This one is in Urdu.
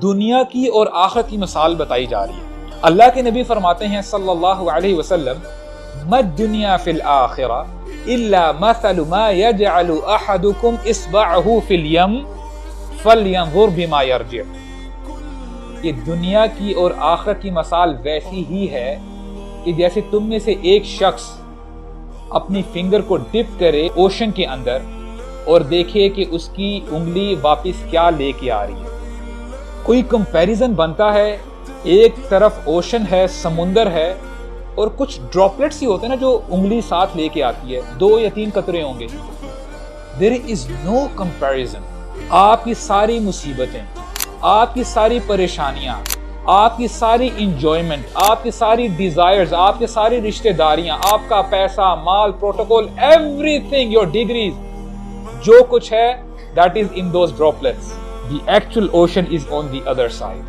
دنیا کی اور آخرت کی مثال بتائی جا رہی ہے۔ اللہ کے نبی فرماتے ہیں صلی اللہ علیہ وسلم مَا الدُّنْيَا فِي الْآخِرَةِ إِلَّا مَثَلُ مَا يَجْعَلُ أَحَدُكُمْ إِصْبَعَهُ فِي الْيَمِّ فَلْيَنْظُرْ بِمَا يَرْجِعُ۔ کہ دنیا کی اور آخرت کی مثال ویسی ہی ہے کہ جیسے تم میں سے ایک شخص اپنی فنگر کو ڈپ کرے اوشن کے اندر اور دیکھے کہ اس کی انگلی واپس کیا لے کے آ رہی ہے۔ کوئی کمپیریزن بنتا ہے، ایک طرف اوشن ہے، سمندر ہے، اور کچھ ڈراپلیٹس ہی ہوتے ہیں نا جو انگلی ساتھ لے کے آتی ہے، 2 یا 3 قطرے ہوں گے۔ There is no comparison۔ آپ کی ساری مصیبتیں، آپ کی ساری پریشانیاں، آپ کی ساری انجوائمنٹ، آپ کی ساری ڈیزائرز، آپ کی ساری رشتہ داریاں، آپ کا پیسہ، مال، protocol, everything, your degrees, جو کچھ ہے that is in those droplets. The actual ocean is on the other side۔